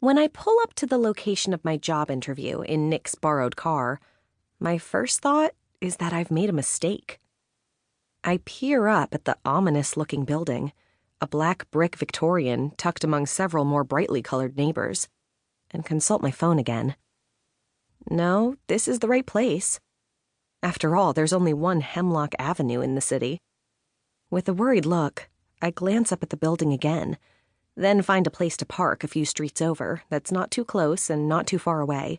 When I pull up to the location of my job interview in Nick's borrowed car, my first thought is that I've made a mistake. I peer up at the ominous-looking building, a black brick Victorian tucked among several more brightly colored neighbors, and consult my phone again. No, this is the right place. After all, there's only one Hemlock Avenue in the city. With a worried look, I glance up at the building again, then find a place to park a few streets over that's not too close and not too far away.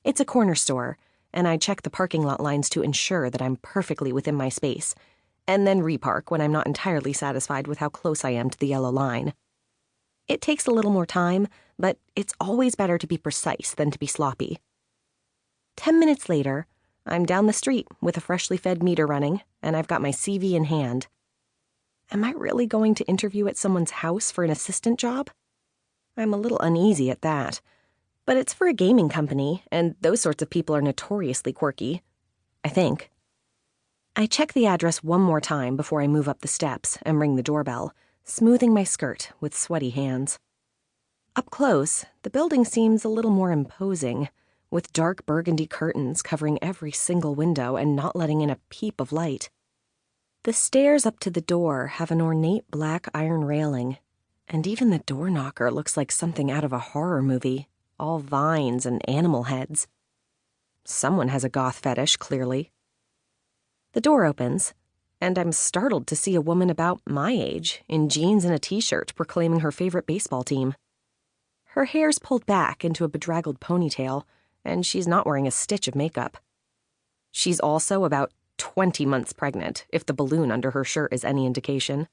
It's a corner store, and I check the parking lot lines to ensure that I'm perfectly within my space, and then repark when I'm not entirely satisfied with how close I am to the yellow line. It takes a little more time, but it's always better to be precise than to be sloppy. 10 minutes later, I'm down the street with a freshly fed meter running, and I've got my CV in hand. Am I really going to interview at someone's house for an assistant job? I'm a little uneasy at that, but it's for a gaming company, and those sorts of people are notoriously quirky, I think. I check the address one more time before I move up the steps and ring the doorbell, smoothing my skirt with sweaty hands. Up close, the building seems a little more imposing, with dark burgundy curtains covering every single window and not letting in a peep of light. The stairs up to the door have an ornate black iron railing, and even the door knocker looks like something out of a horror movie, all vines and animal heads. Someone has a goth fetish, clearly. The door opens, and I'm startled to see a woman about my age, in jeans and a t-shirt, proclaiming her favorite baseball team. Her hair's pulled back into a bedraggled ponytail, and she's not wearing a stitch of makeup. She's also about 20 months pregnant, if the balloon under her shirt is any indication.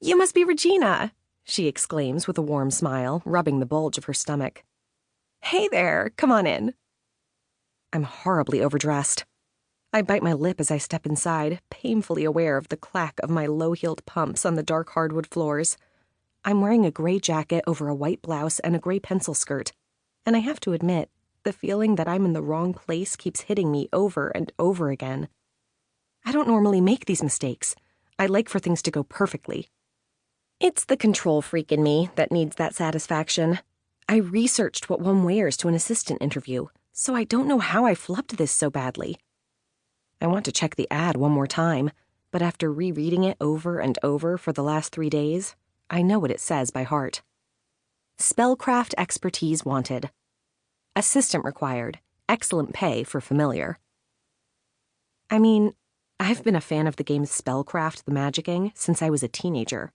"You must be Regina," she exclaims with a warm smile, rubbing the bulge of her stomach. "Hey there, come on in." I'm horribly overdressed. I bite my lip as I step inside, painfully aware of the clack of my low-heeled pumps on the dark hardwood floors. I'm wearing a gray jacket over a white blouse and a gray pencil skirt, and I have to admit, the feeling that I'm in the wrong place keeps hitting me over and over again. I don't normally make these mistakes. I like for things to go perfectly. It's the control freak in me that needs that satisfaction. I researched what one wears to an assistant interview, so I don't know how I flubbed this so badly. I want to check the ad one more time, but after rereading it over and over for the last 3 days, I know what it says by heart. Spellcraft expertise wanted. Assistant required. Excellent pay for familiar. I mean, I've been a fan of the game Spellcraft the Magicking since I was a teenager.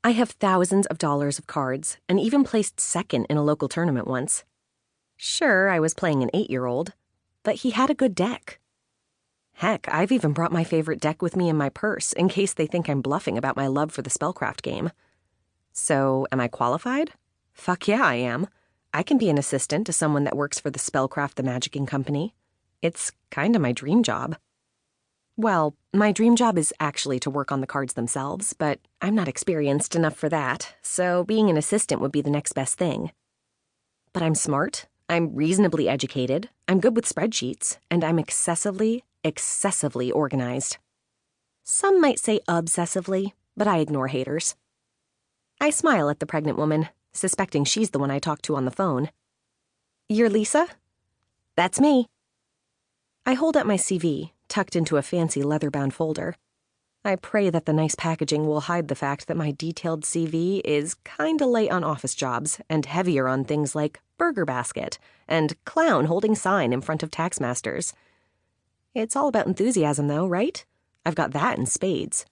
I have thousands of dollars of cards, and even placed second in a local tournament once. Sure, I was playing an 8-year-old, but he had a good deck. Heck, I've even brought my favorite deck with me in my purse in case they think I'm bluffing about my love for the Spellcraft game. So, am I qualified? Fuck yeah, I am. I can be an assistant to someone that works for the Spellcraft the Magicking company. It's kinda my dream job. Well, my dream job is actually to work on the cards themselves, but I'm not experienced enough for that, so being an assistant would be the next best thing. But I'm smart, I'm reasonably educated, I'm good with spreadsheets, and I'm excessively organized. Some might say obsessively, but I ignore haters. I smile at the pregnant woman, suspecting she's the one I talked to on the phone. "You're Lisa?" "That's me." I hold up my CV, tucked into a fancy leather-bound folder. I pray that the nice packaging will hide the fact that my detailed CV is kinda light on office jobs and heavier on things like burger basket and clown holding sign in front of tax masters. It's all about enthusiasm, though, right? I've got that in spades.